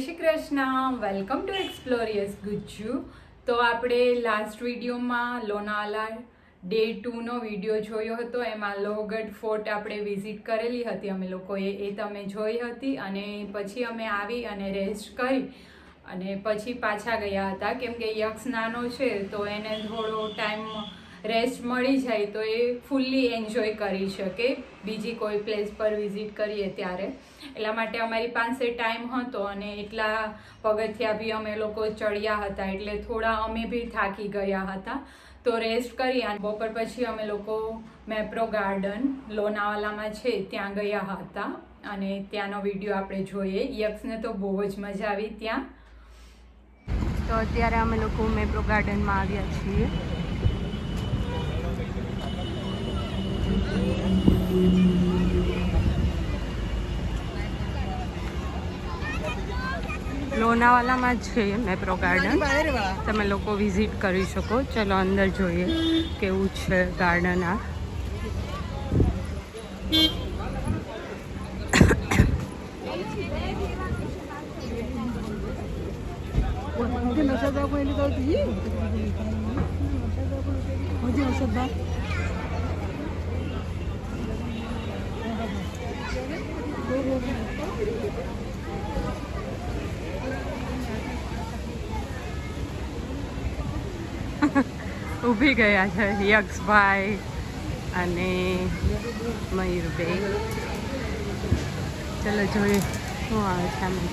Shri Krishna, welcome to એક્સપ્લોરિયસ ગુજ્જુ. તો આપણે લાસ્ટ વિડીયોમાં લોનાવાલા ડે 2નો વિડીયો જોયો હતો. એમાં લોહગઢ ફોર્ટ આપણે વિઝિટ કરેલી હતી અમે લોકોએ, એ તમે જોઈ હતી. અને પછી અમે આવી અને રેસ્ટ કરી અને પછી પાછા ગયા હતા, કેમ કે યક્ષ નાનો છે તો એને થોડો ટાઈમ રેસ્ટ મળી જાય તો એ ફૂલ્લી એન્જોય કરી શકે બીજી કોઈ પ્લેસ પર વિઝિટ કરીએ ત્યારે. એટલા માટે અમારી પાસે ટાઈમ હતો અને એટલા પગથિયા બી અમે લોકો ચડ્યા હતા, એટલે થોડા અમે બી થાકી ગયા હતા. તો રેસ્ટ કરી અને બપોર પછી અમે લોકો મેપ્રો ગાર્ડન લોનાવાલામાં છે ત્યાં ગયા હતા અને ત્યાંનો વિડીયો આપણે જોઈએ. યક્ષને તો બહુ જ મજા આવી ત્યાં. તો અત્યારે અમે લોકો મેપ્રો ગાર્ડનમાં આવ્યા છીએ. લોનાવાલામાં જ છે મેપ્રો ગાર્ડન, તમે લોકો વિઝિટ કરી શકો. ચલો અંદર જોઈએ કેવું છે ગાર્ડન. આ ઊભી ગયા છે યક્ષભાઈ અને મયુરભાઈ. ચલો જોઈએ શું આવે છે આમાં.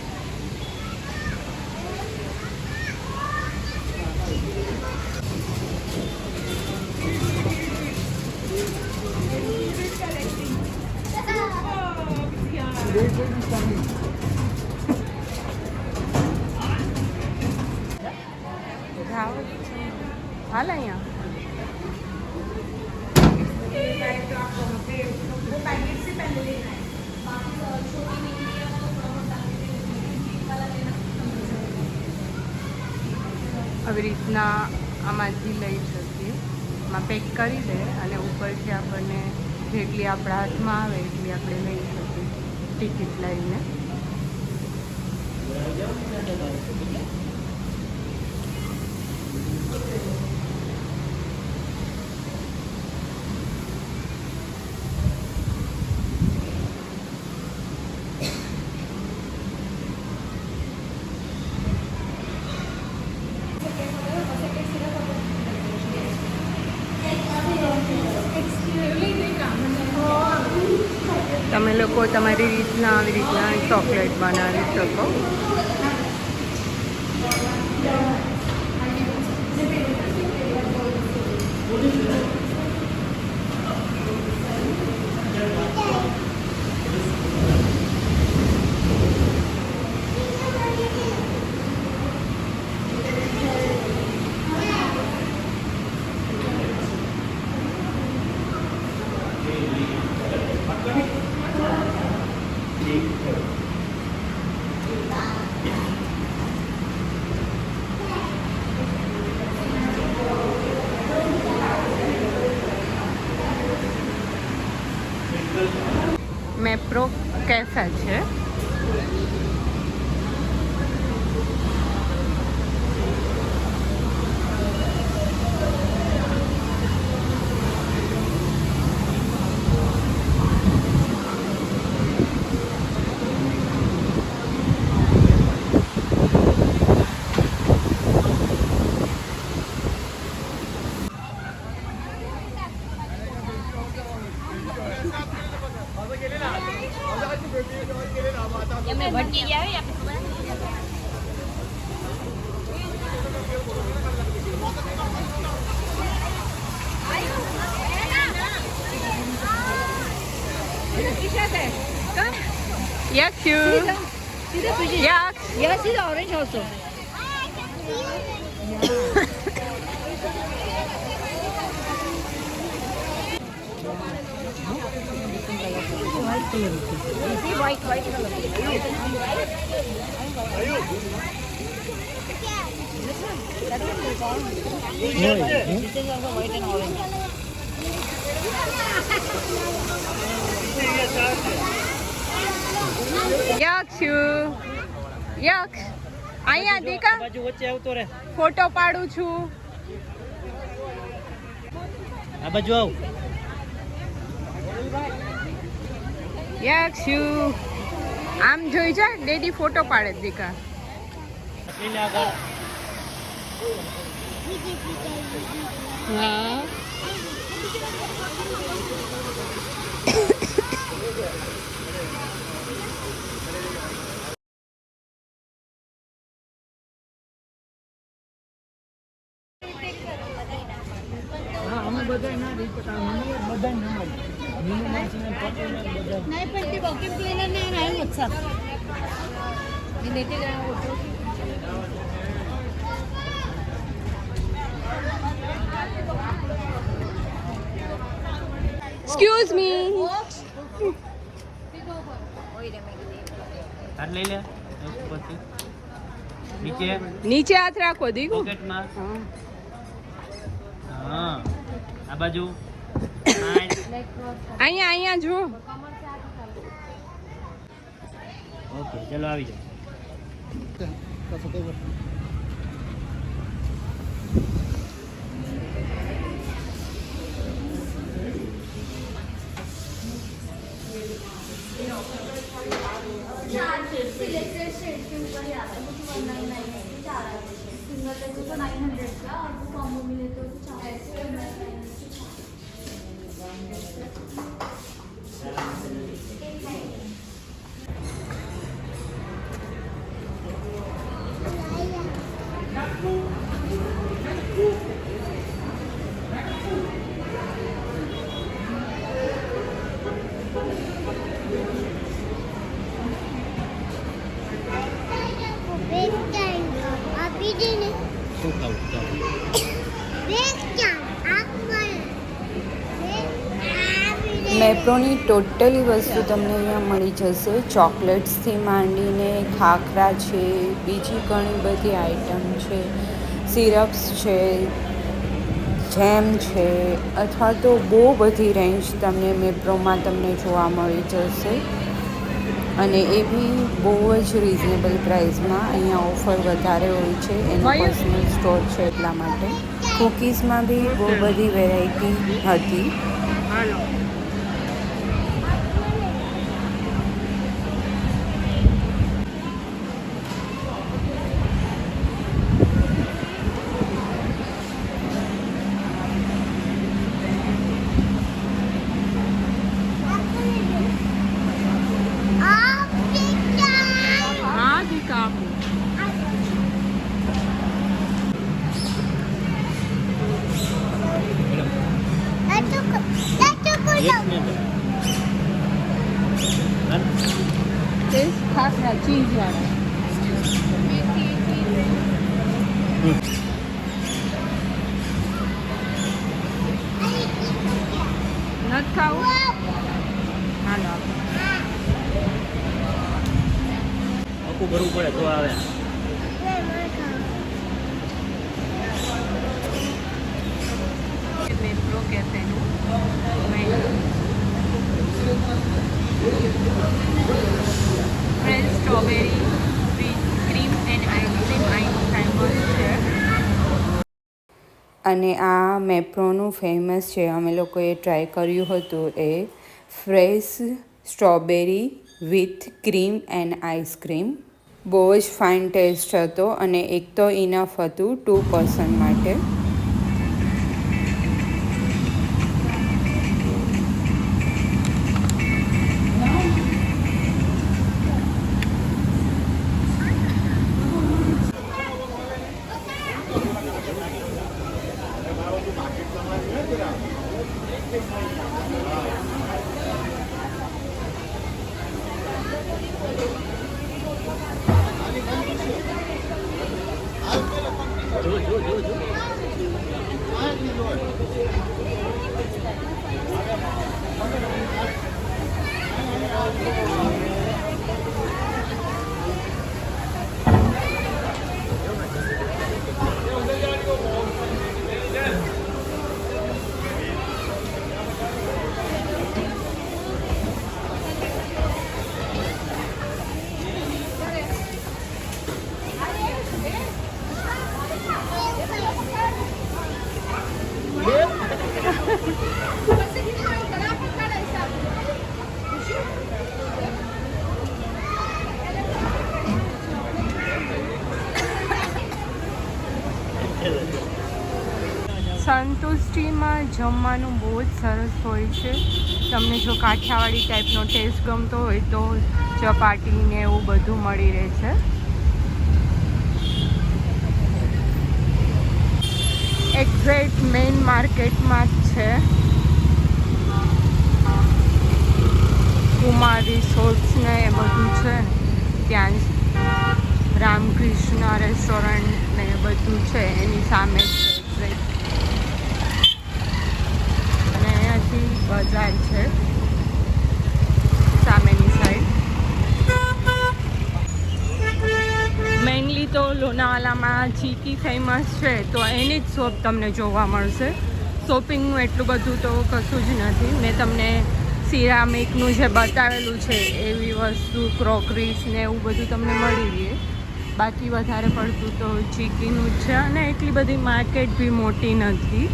હાલ અહીંયા આવી રીતના આમાંથી લઈ શકીએ. આમાં પેક કરી દે અને ઉપરથી આપણને જેટલી આપણા હાથમાં આવે એટલી આપણે લઈ શકીએ ટિકિટ લઈને. તમે લોકો તમારી રીતના આવી રીતના ચોકલેટ બનાવી શકો. મેપ્રો કેફે છે. Yakşu. Yak. Yeah, see the orange also. White color. See white color. This one, that one is orange. This is also white and orange. Yakşu. યક્ષ અહીંયા દીકા બાજુ વચ્ચે આવતો રે. ફોટો પાડું છું. આ બાજુ આવ. યક્ષુ આમ જોઈ જા ડેડી ફોટો પાડે છે દીકા. એને આગળ. હા હા અમે બધા ના રીત બધા નંબર. મીનુ માસીને પપ્પાને બધા. नाही पण ते वॉकिंग प्लेनर नाही नाही होत साप मी नेते काय होतो એક્સક્યુઝ મી. હાથ લઈ લે. ઉપરથી. નીચે નીચે હાથ રાખો દીકુ. પોકેટમાં. હા. હા. આ બાજુ. અહીંયા અહીંયા જો. ઓકે ચલો આવી જાઓ. सिलेक्टेड शेड के ऊपर ही आता है वो 1999 के 4 आते हैं सिंगल लेते तो 900 का और वो कॉम्बो में लेते हो तो 4 શું ખાવું ચાલો. મેપ્રોની ટોટલી વસ્તુ તમને અહીંયા મળી જશે. ચોકલેટ્સથી માંડીને ખાખરા છે, બીજી ઘણી બધી આઈટમ છે, સિરપ્સ છે, જેમ છે, અથવા તો બહુ બધી રેન્જ તમને મેપ્રોમાં તમને જોવા મળી જશે. અને એ બી બહુ જ રિઝનેબલ પ્રાઇસમાં. અહીંયા ઓફર વધારે હોય છે, એનો પર્સનલ સ્ટોર છે એટલા માટે. કૂકીઝમાં બી બહુ બધી વેરાયટી હતી. હાલો હા દીકા આપું. એક મિનિટ. ટેસ્ટ ખાખરા ચીઝ વાળા. નથી ખાવું. હાલો આપો. આખું ભરવું પડે તો આવે. મેપ્રો કેફેનું menu. Fresh strawberry with cream and ice cream famous છે. અને આ મેપ્રોનું ફેમસ છે, અમે લોકોએ ટ્રાય કર્યું હતું એ fresh strawberry with cream and ice cream. બહુ જ ફાઇન ટેસ્ટ હતો અને એક તો ઇનફ હતું 2 પર્સન માટે. જો જો જો જો. સંતુષ્ટિમાં જમવાનું બહુ જ સરસ હોય છે. તમને જો કાઠિયાવાડી ટાઈપનો ટેસ્ટ ગમતો હોય તો ચપાટી ને એવું બધું મળી રહે છે. એક્ઝેક્ટ મેઇન માર્કેટમાં જ છે. કુમાર રિસોર્ટ્સ ને એ બધું છે ત્યાં જ. રામકૃષ્ણ રેસ્ટોરન્ટ ને બધું છે એની સામે જ છે એક્ઝેક્ટ. અને અહીંયાથી બજાર છે સામેની સાઈડ. મેઇનલી તો લોનાવાલામાં ચીકી ફેમસ છે તો એની જ શોપ તમને જોવા મળશે. શોપિંગનું એટલું બધું તો કશું જ નથી. મેં તમને સિરામિકનું જે બતાવેલું છે એવી વસ્તુ, ક્રોકરીસ ને એવું બધું તમને મળી રહે. બાકી વધારે પડતું તો ચીકીનું જ છે અને એટલી બધી માર્કેટ બી મોટી નથી.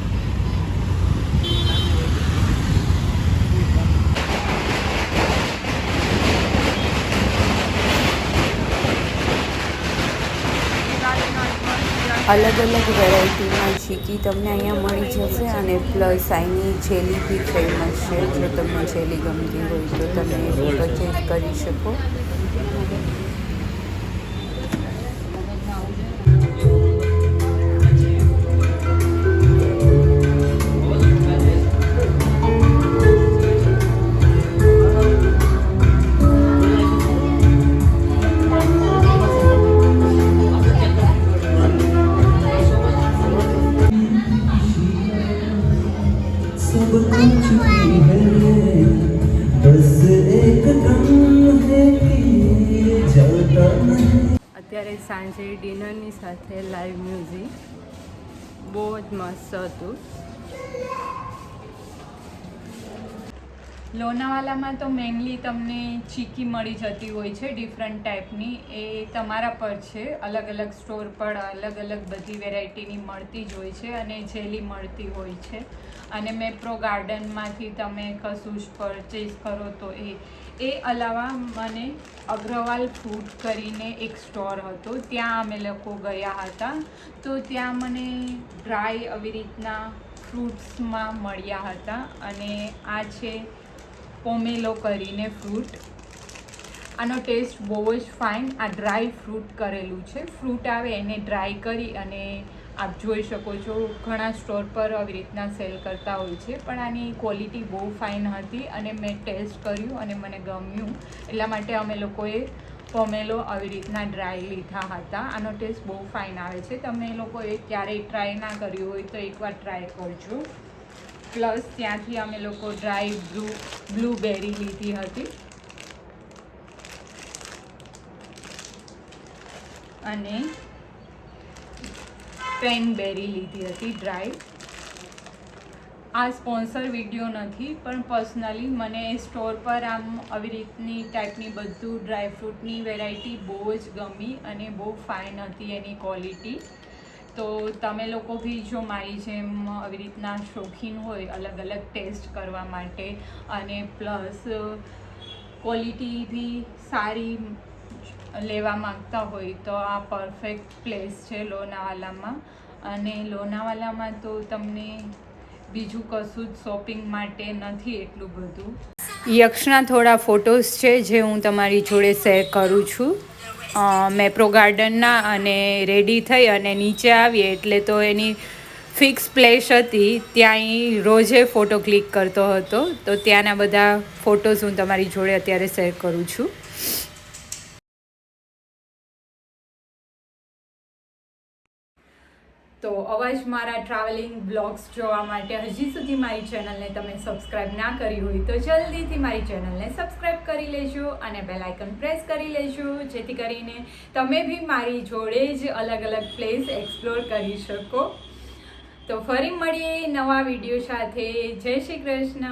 અલગ અલગ વેરાયટીમાં ચીકી તમને અહીંયા મળી જશે અને પ્લસ અહીંની જેલી બી ફેમસ છે. જો તમને જેલી ગમતી હોય તો તમે પરચેઝ કરી શકો. અત્યારે સાંજે ડિનરની સાથે લાઈવ મ્યુઝિક બહુ જ મસ્ત હતું. લોનાવાલામાં તો મેઇનલી તમને ચીકી મળી જતી હોય છે ડિફરન્ટ ટાઈપની. એ તમારા પર છે. અલગ અલગ સ્ટોર પર અલગ અલગ બધી વેરાયટીની મળતી જ હોય છે અને જેલી મળતી હોય છે. અને મેપ્રો ગાર્ડનમાંથી તમે કશું જ પરચેઝ કરો તો એ અલાવા મને અગ્રવાલ ફૂડ કરીને એક સ્ટોર હતો, ત્યાં અમે લોકો ગયા હતા. તો ત્યાં મને ડ્રાય આવી રીતના ફ્રૂટ્સમાં મળ્યા હતા. અને આ છે પોમેલો કરીને ફ્રૂટ. આનો ટેસ્ટ બહુ જ ફાઇન. આ ડ્રાય ફ્રૂટ કરેલું છે. ફ્રૂટ આવે એને ડ્રાય કરી અને આપ જોઈ શકો છો ઘણા સ્ટોર પર આવી રીતના સેલ કરતા હોય છે. પણ આની ક્વોલિટી બહુ ફાઇન હતી અને મેં ટેસ્ટ કર્યું અને મને ગમ્યું. એટલા માટે અમે લોકોએ પોમેલો આવી રીતના ડ્રાય લીધા હતા. આનો ટેસ્ટ બહુ ફાઇન આવે છે. તમે લોકોએ ક્યારેય ટ્રાય ના કર્યું હોય તો એકવાર ટ્રાય કરજો. પ્લસ ત્યાંથી અમે લોકો ડ્રાય બ્લૂબેરી લીધી હતી અને ક્રેનબેરી લીધી હતી ડ્રાય. આ સ્પોન્સર વિડીયો નથી પણ પર્સનલી મને એ સ્ટોર પર આમ આવી રીતની ટાઈપની બધું ડ્રાયફ્રૂટની વેરાયટી બહુ જ ગમી અને બહુ ફાઇન હતી એની ક્વોલિટી. તો તમે લોકો બી જો મારી જેમ આવી રીતના શોખીન હોય અલગ અલગ ટેસ્ટ કરવા માટે અને પ્લસ ક્વોલિટી બી સારી લેવા માંગતા હોય તો આ પરફેક્ટ પ્લેસ છે લોનાવાલામાં. અને લોનાવાલામાં તો તમને બીજું કશું જ શોપિંગ માટે નથી એટલું બધું. યક્ષના થોડા ફોટોઝ છે જે હું તમારી જોડે શેર કરું છું મેપ્રો ગાર્ડનના. અને રેડી થઈ અને નીચે આવીએ એટલે તો એની ફિક્સ પ્લેસ હતી, ત્યાં એ રોજે ફોટો ક્લિક કરતો હતો. તો ત્યાંના બધા ફોટોઝ હું તમારી જોડે અત્યારે શેર કરું છું. તો અવાજ મારા ટ્રાવેલિંગ બ્લોગ્સ જોવા માટે હજી સુધી મારી ચેનલને તમે સબસ્ક્રાઈબ ના કરી હોય તો જલ્દીથી મારી ચેનલને સબસ્ક્રાઈબ કરી લેજો અને બેલ આઇકન પ્રેસ કરી લેજો, જેથી કરીને તમે બી મારી જોડે જ અલગ અલગ પ્લેસ એક્સપ્લોર કરી શકો. તો ફરી મળીએ નવા વિડીયો સાથે. જય શ્રી કૃષ્ણ.